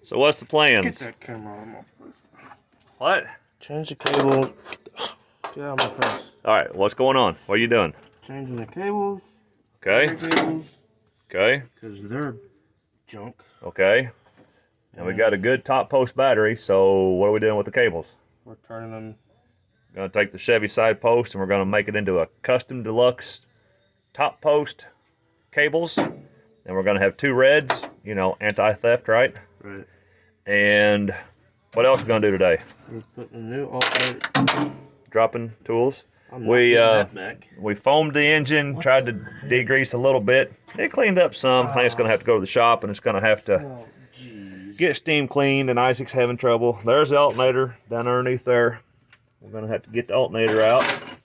So what's the plans? Get that camera on my face. What? Change the cables. Get out of my face. All right, what's going on? What are you doing? Changing the cables. Okay. Cables. Okay. Because they're junk. Okay. And we got a good top post battery, so what are we doing with the cables? We're turning them. We're going to take the Chevy side post and we're going to make it into a custom deluxe top post cables. And we're going to have 2 reds, you know, anti-theft, right? Right. And what else are we going to do today? We're putting a new alternator. Dropping tools. We foamed the engine, tried to degrease a little bit. It cleaned up some. I think it's going to have to go to the shop and it's going to have to get steam cleaned, and Isaac's having trouble. There's the alternator down underneath there. We're going to have to get the alternator out.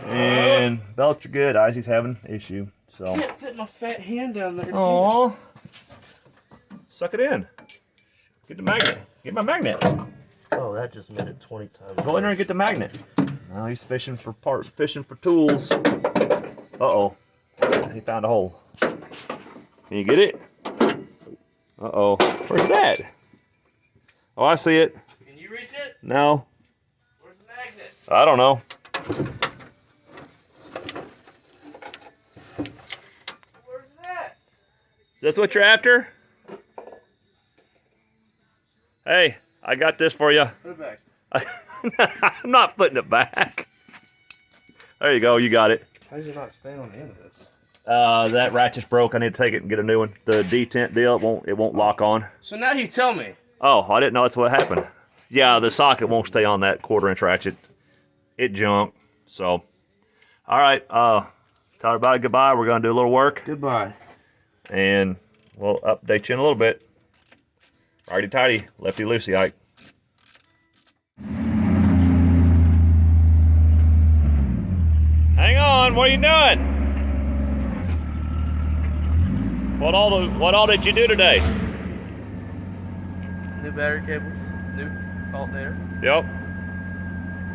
And belts are good. Isaac's having an issue. So. I can't fit my fat hand down there. Aww. Suck it in. Get the magnet. Get my magnet. Oh, that just made it 20 times. Go in there and get the magnet. Now he's fishing for tools. Uh-oh. He found a hole. Can you get it? Uh-oh. Where's it at? Oh, I see it. Can you reach it? No. Where's the magnet? I don't know. Where's it at? Is that what you're after? Hey, I got this for you. Put it back. I'm not putting it back. There you go. You got it. How does it not stand on the end of this? That ratchet's broke. I need to take it and get a new one. The detent deal, it won't lock on. So now you tell me. Oh, I didn't know that's what happened. Yeah, the socket won't stay on that 1/4-inch ratchet. It jumped. So, all right. Tell everybody goodbye. We're gonna do a little work. Goodbye. And we'll update you in a little bit. Righty tighty, lefty loosey, Ike. Hang on, what are you doing? What all did you do today? New battery cables, new alternator. Yep.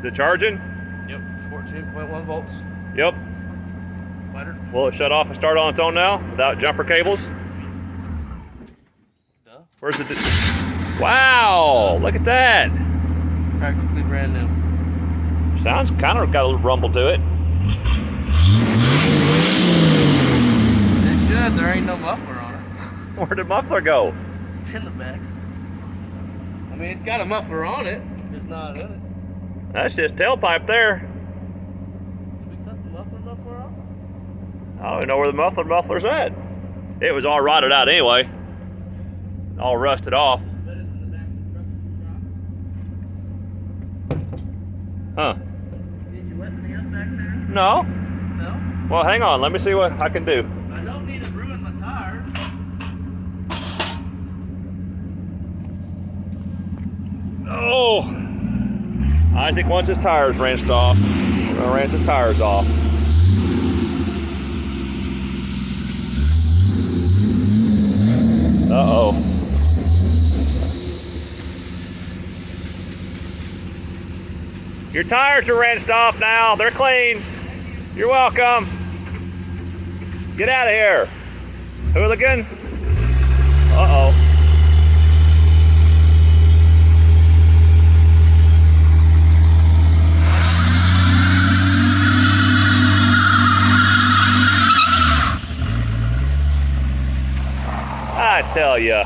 The charging? Yep, 14.1 volts. Yep. Spider. Will it shut off and start on its own now without jumper cables? Duh. Where's the... Wow, look at that. Practically brand new. Sounds kind of got a little rumble to it. It should, there ain't no muffler on it. Where did the muffler go? It's in the back. I mean, it's got a muffler on it, it's not in it. That's just tailpipe there. Did we cut the muffler off? I don't even know where the muffler's at. It was all rotted out anyway. All rusted off. Bet it's in the back of the truck shop. Huh. Did you wet me up back there? No. No? Well, hang on. Let me see what I can do. I don't need to ruin my tires. Oh. Isaac wants his tires rinsed off. We're going to rinse his tires off. Uh-oh. Your tires are rinsed off now. They're clean. You're welcome. Get out of here. Hooligan. Uh-oh. I tell ya,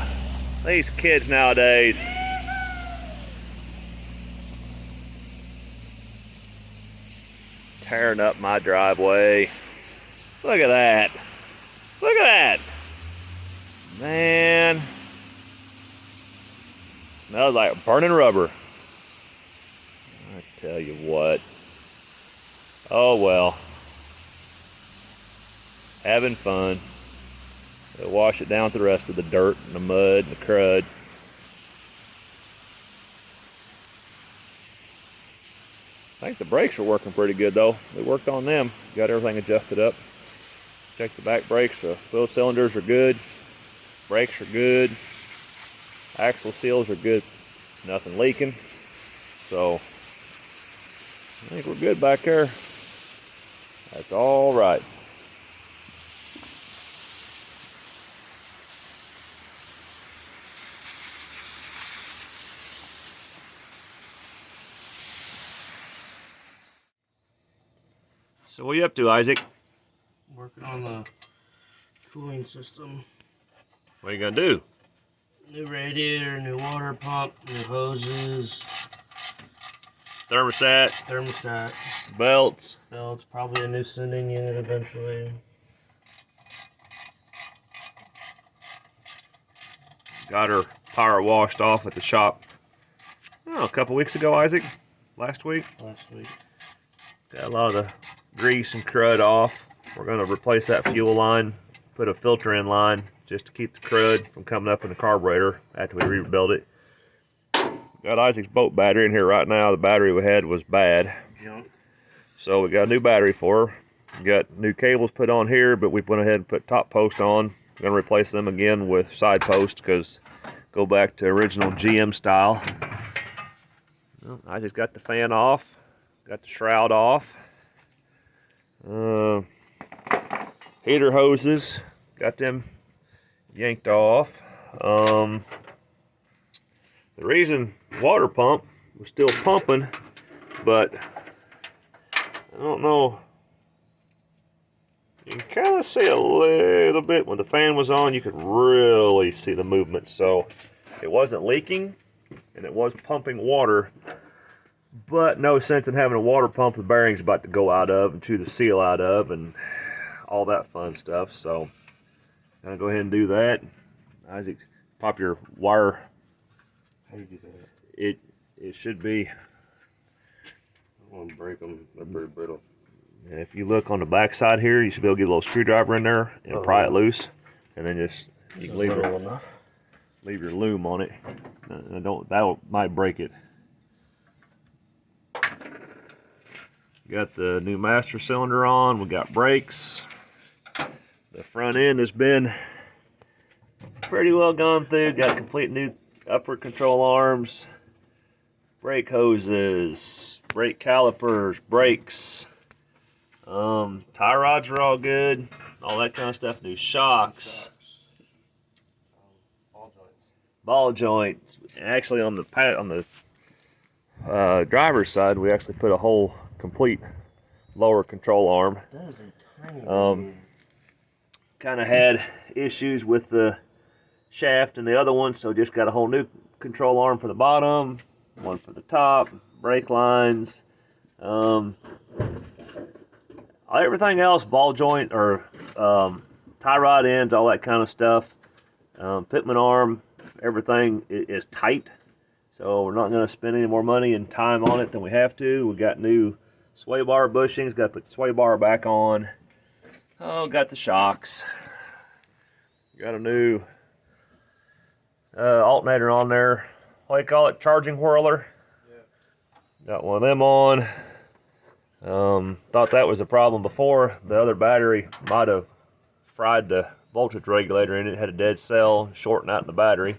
these kids nowadays. Tearing up my driveway. Look at that. Look at that. Man, Smells like burning rubber. I tell you what. Oh well. Having fun. They'll wash it down with the rest of the dirt and the mud and the crud. I think the brakes are working pretty good though. We worked on them. Got everything adjusted up. Check the back brakes. The wheel cylinders are good. Brakes are good. Axle seals are good. Nothing leaking. So I think we're good back there. That's all right. So what are you up to, Isaac? Working on the cooling system. What are you gonna do? New radiator, new water pump, new hoses, Thermostat, belts. probably a new sending unit eventually. Got her power washed off at the shop a couple weeks ago, Isaac. Last week. Got a lot of the grease and crud off. We're going to replace that fuel line, put a filter in line just to keep the crud from coming up in the carburetor after we rebuild it. Got Isaac's boat battery in here right now. The battery we had was bad. Junk. So we got a new battery for her. We got new cables put on here, but we went ahead and put top post on. We're going to replace them again with side post because go back to original GM style. Well, Isaac's got the fan off. Got the shroud off. Heater hoses, got them yanked off. The reason water pump was still pumping, but I don't know. You can kind of see a little bit when the fan was on. You could really see the movement. So it wasn't leaking, and it was pumping water. But no sense in having a water pump the bearing's about to go out of and chew the seal out of and all that fun stuff. So I'm gonna go ahead and do that. Isaac, pop your wire. How do you do that? It should be. I want to break them. They're pretty brittle. And if you look on the back side here, you should be able to get a little screwdriver in there and pry it loose, and then just you can leave your loom on it. That might break it. Got the new master cylinder on. We got brakes. The front end has been pretty well gone through. Got complete new upward control arms, brake hoses, brake calipers, brakes. Tie rods are all good. All that kind of stuff. New shocks. Ball joints. Actually, on the driver's side, we actually put a whole complete lower control arm. That is a tiny kind of had issues with the shaft and the other one, so just got a whole new control arm for the bottom, one for the top, brake lines, everything else, ball joint or tie rod ends, all that kind of stuff. Pitman arm, everything is tight, so we're not going to spend any more money and time on it than we have to. We got new sway bar bushings, got to put the sway bar back on. Oh, got the shocks. Got a new alternator on there. What do you call it? Charging whirler. Yeah. Got one of them on. Thought that was a problem before. The other battery might have fried the voltage regulator in it. Had a dead cell, shorting out in the battery.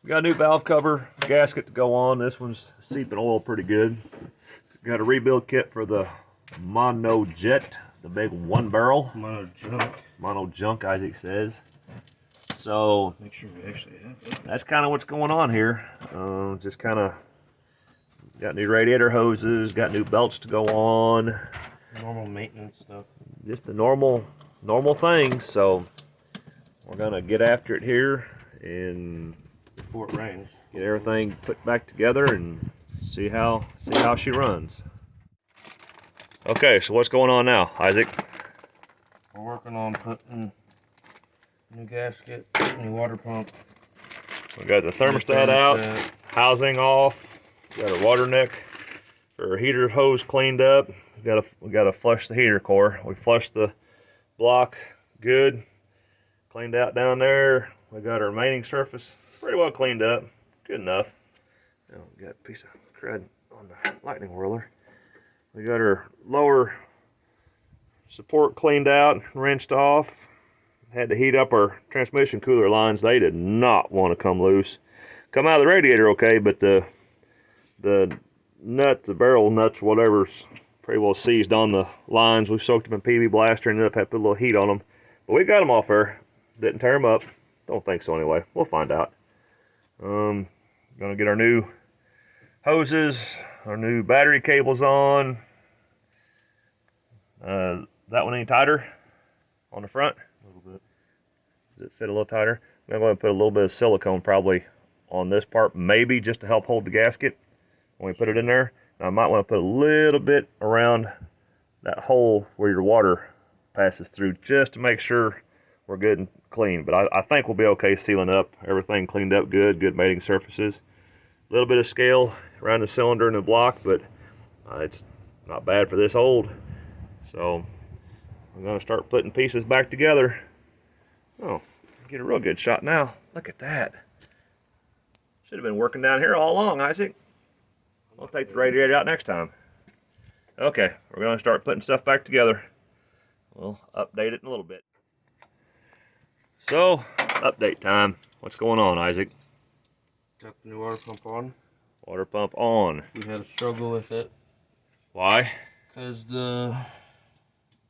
Got a new valve cover gasket to go on. This one's seeping oil pretty good. Got a rebuild kit for the Mono Jet, the big one barrel. Mono junk, Isaac says. So make sure we actually have it. That's kind of what's going on here. Just kind of got new radiator hoses, got new belts to go on. Normal maintenance stuff. Just the normal things. So we're gonna get after it here and before it rains, get everything put back together and see how she runs. Okay, so what's going on now, Isaac? We're working on putting new gasket, new water pump. We got the thermostat out. housing off. Got our water neck for our heater hose cleaned up. We gotta flush the heater core. We flushed the block good, cleaned out down there. We got our remaining surface pretty well cleaned up, good enough. Now we got a piece of crud on the lightning whirler. We got our lower support cleaned out, wrenched off. Had to heat up our transmission cooler lines. They did not want to come loose. Come out of the radiator okay, but the nuts, the barrel nuts, whatever's pretty well seized on the lines. We soaked them in PB Blaster and ended up having to put a little heat on them. But we got them off there. Didn't tear them up. Don't think so anyway. We'll find out. Gonna get our new hoses, our new battery cables on. That one any tighter on the front? A little bit. Does it fit a little tighter? I'm going to put a little bit of silicone probably on this part, maybe just to help hold the gasket when we put it in there. Now, I might want to put a little bit around that hole where your water passes through just to make sure we're good and clean. But I think we'll be okay sealing up. Everything cleaned up good mating surfaces. A little bit of scale around the cylinder and the block, but it's not bad for this old. So I'm going to start putting pieces back together. Oh, get a real good shot now. Look at that. Should have been working down here all along, Isaac. I'll take the radiator out next time. Okay, we're going to start putting stuff back together. We'll update it in a little bit. So, update time. What's going on, Isaac? Got the new water pump on. Water pump on. We had a struggle with it. Why? Because the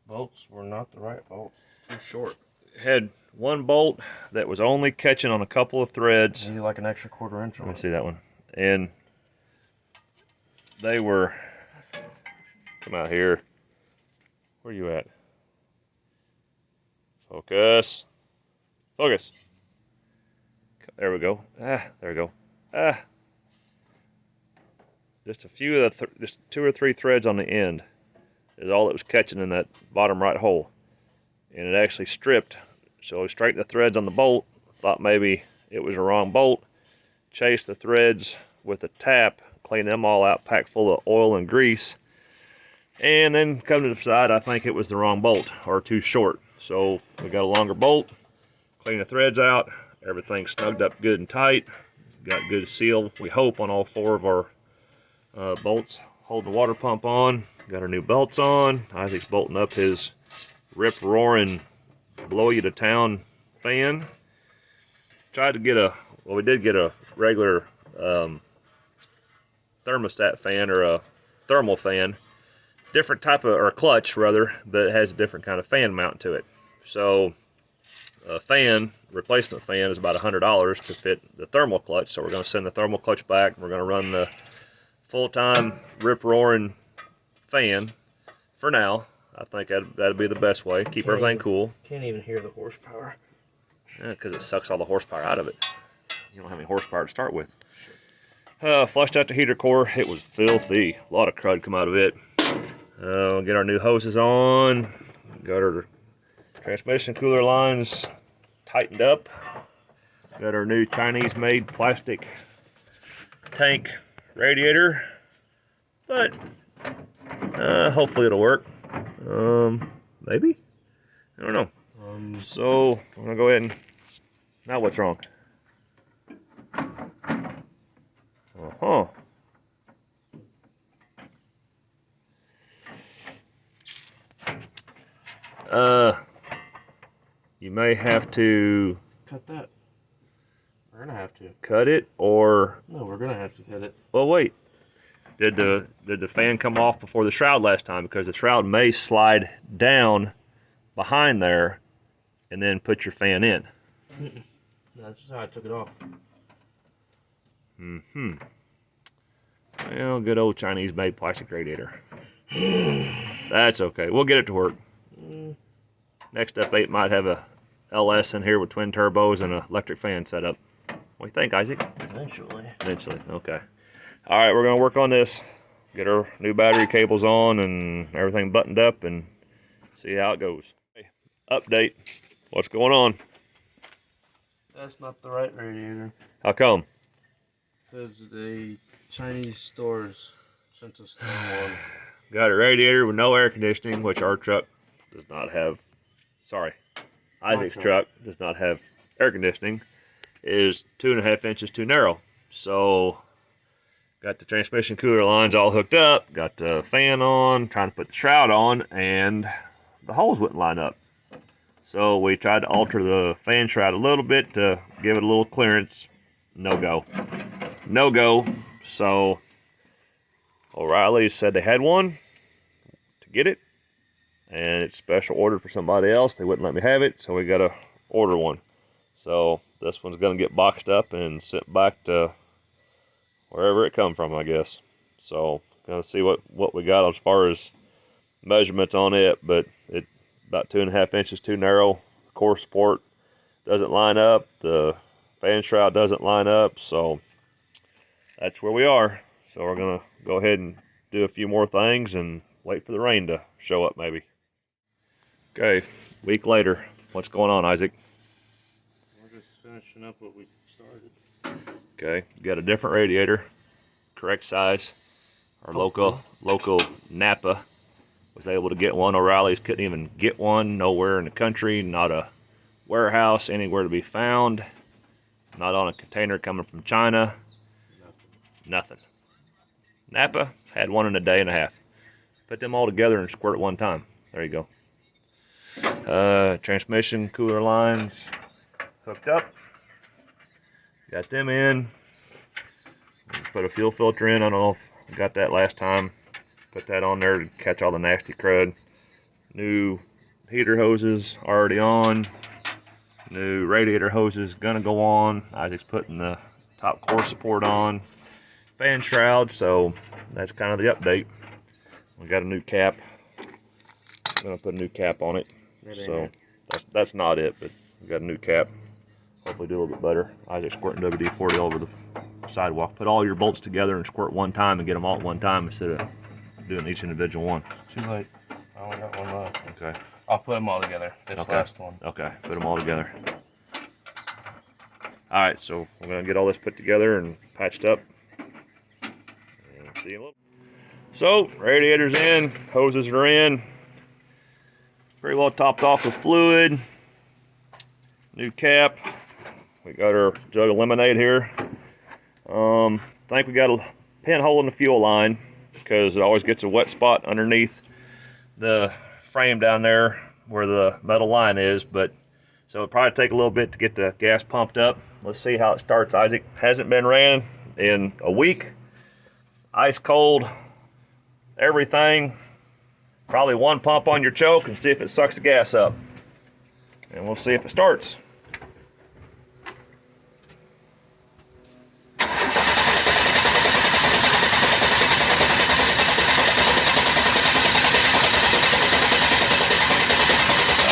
bolts were not the right bolts. It's too short. Had one bolt that was only catching on a couple of threads. Maybe like an extra 1/4 inch on Let me it. see that one. And they were, come out here. Where you at? Focus. Focus. There we go. There we go. Just a few of the, just 2 or 3 threads on the end is all that was catching in that bottom right hole. And it actually stripped. So we straightened the threads on the bolt. Thought maybe it was a wrong bolt. Chased the threads with a tap. Cleaned them all out, packed full of oil and grease. And then come to decide, I think it was the wrong bolt or too short. So we got a longer bolt. Clean the threads out. Everything snugged up good and tight. Got good seal, we hope, on all 4 of our bolts. Hold the water pump on. Got our new belts on. Isaac's bolting up his rip-roaring, blow-you-to-town fan. Tried to get well, we did get a regular thermostat fan, or a thermal fan. Different type of, or clutch rather, but it has a different kind of fan mount to it. So a fan, replacement fan, is about $100 to fit the thermal clutch. So we're going to send the thermal clutch back. We're going to run the full-time rip-roaring fan for now. I think that'd be the best way. Keep everything cool. Can't even hear the horsepower. Yeah, because it sucks all the horsepower out of it. You don't have any horsepower to start with. Flushed out the heater core. It was filthy. A lot of crud come out of it. We'll get our new hoses on. Got our transmission cooler lines tightened up. Got our new Chinese-made plastic tank radiator. But hopefully it'll work. Maybe? I don't know. So I'm gonna go ahead and, now what's wrong? You may have to Cut that. We're gonna have to. cut it, or No, we're gonna have to cut it. well, wait. Did the fan come off before the shroud last time? Because the shroud may slide down behind there and then put your fan in. That's just how I took it off. Well, good old Chinese-made plastic radiator. That's okay. We'll get it to work. Next update might have a LS in here with twin turbos and an electric fan setup. What do you think, Isaac? Eventually. Eventually, okay. All right, we're gonna work on this. Get our new battery cables on and everything buttoned up and see how it goes. Hey, update. What's going on? That's not the right radiator. How come? Because the Chinese stores sent us one. Got a radiator with no air conditioning, which our truck does not have. Sorry, Isaac's truck does not have air conditioning. It is 2.5 inches too narrow. So, got the transmission cooler lines all hooked up, got the fan on, trying to put the shroud on, and the holes wouldn't line up. So we tried to alter the fan shroud a little bit to give it a little clearance. No go. No go. So O'Reilly said they had one to get it, and it's special ordered for somebody else. They wouldn't let me have it, so we got to order one. So this one's going to get boxed up and sent back to wherever it come from, I guess. So gonna see what we got as far as measurements on it, but it about 2.5 inches too narrow. Core support doesn't line up. The fan shroud doesn't line up. So that's where we are. So we're gonna go ahead and do a few more things and wait for the rain to show up, maybe. Okay, week later. What's going on, Isaac? We're just finishing up what we started. Okay, got a different radiator, correct size. Our local Napa was able to get one. O'Reilly's couldn't even get one nowhere in the country, not a warehouse anywhere to be found, not on a container coming from China. Nothing. Napa had one in a day and a half. Put them all together and squirt it one time. There you go. Transmission cooler lines hooked up. Got them in. Put a fuel filter in. I don't know if I got that last time. Put that on there to catch all the nasty crud. New heater hoses already on. New radiator hoses gonna go on. Isaac's putting the top core support on. Fan shroud, so that's kind of the update. We got a new cap. I'm gonna put a new cap on it. So that's not it, but we got a new cap. Hopefully do a little bit better. Isaac's squirting WD-40 over the sidewalk. Put all your bolts together and squirt one time and get them all at one time instead of doing each individual one. Too late. I only got one left. Okay. I'll put them all together. This last one. Okay, put them all together. All right, so we're gonna get all this put together and patched up. And see you in a little. So radiator's in, hoses are in. Pretty well topped off with fluid. New cap. We got our jug of lemonade here. I think we got a pinhole in the fuel line because it always gets a wet spot underneath the frame down there where the metal line is. But so it'll probably take a little bit to get the gas pumped up. Let's see how it starts. Isaac hasn't been ran in a week. Ice cold. Everything. Probably one pump on your choke and see if it sucks the gas up. And we'll see if it starts.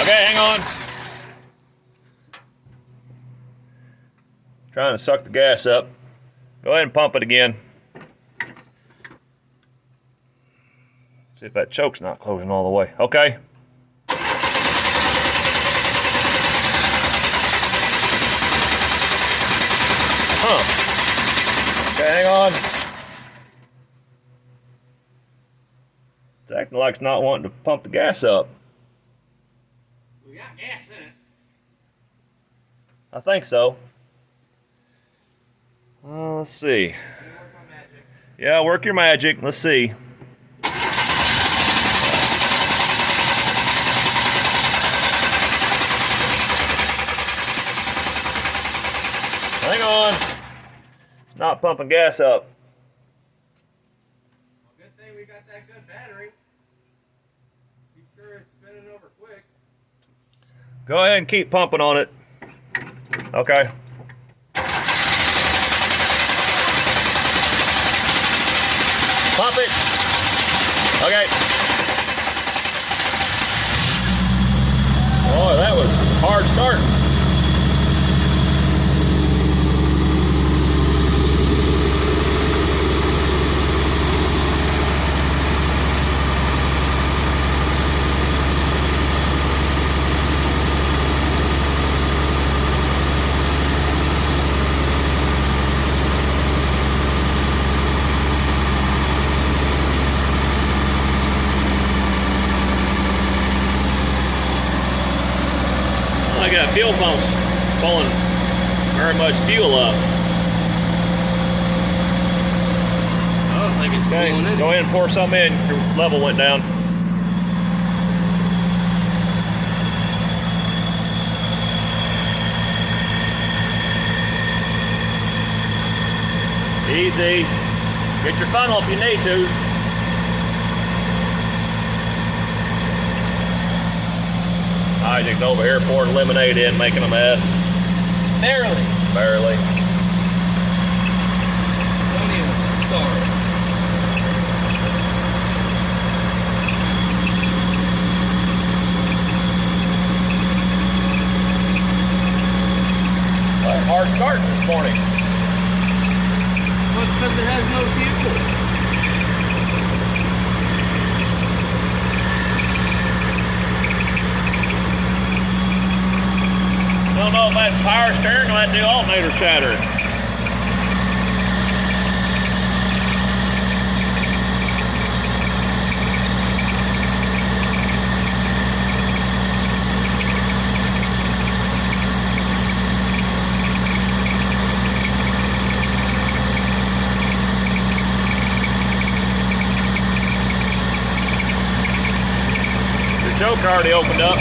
Okay, hang on. Trying to suck the gas up. Go ahead and pump it again. See if that choke's not closing all the way. Okay. Okay, hang on. It's acting like it's not wanting to pump the gas up. We got gas in it. I think so. Let's see. Work my magic. Yeah, work your magic. Let's see. Hang on. Not pumping gas up. Well, good thing we got that good battery. Be sure it's spinning over quick. Go ahead and keep pumping on it. Okay. Pump it. Okay. Oh, that was a hard start. fuel pump's pulling very much fuel up. I don't think it's Okay, pulling in. go ahead and pour some in. Your level went down. Easy. Get your funnel if you need to. Isaac's over here pouring lemonade in, making a mess. Barely. Barely. Don't even start. Hard start this morning. Well, because it has no fuel. Don't know if that's power steering or that's the alternator chattering. The choke already opened up.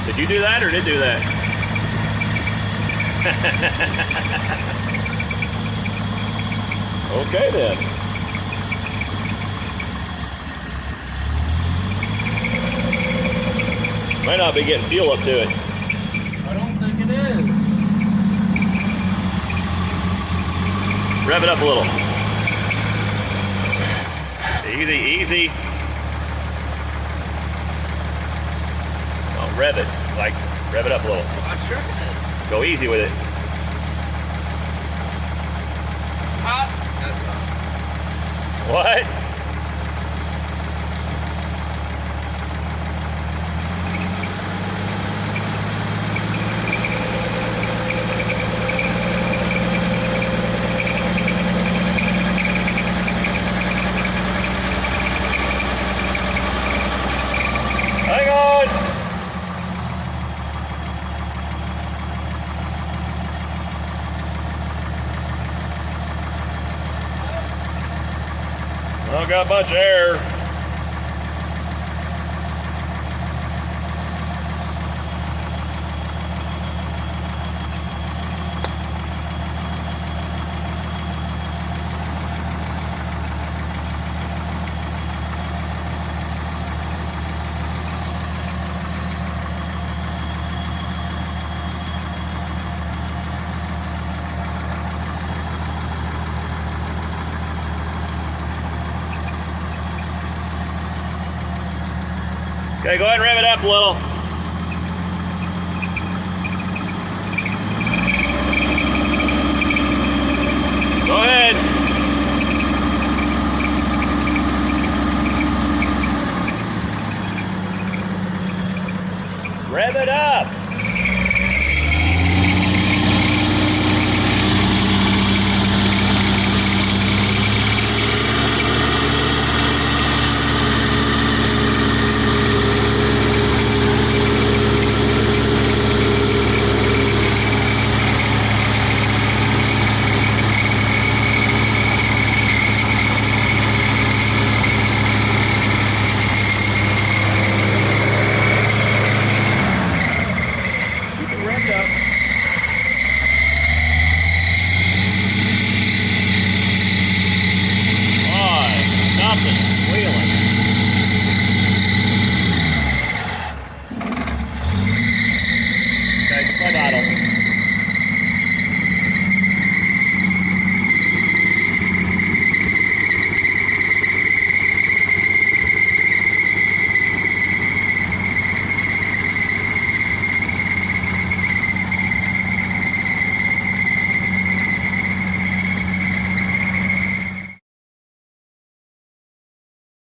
Did you do that or did do that? Okay then. Might not be getting fuel up to it. I don't think it is. Rev it up a little. Easy, easy. Oh, rev it. Like, rev it up a little. I'm sure it is. Go easy with it. Hot? That's hot. What? Hang on. Oh, got a bunch of air. Okay, go ahead and rev it up a little.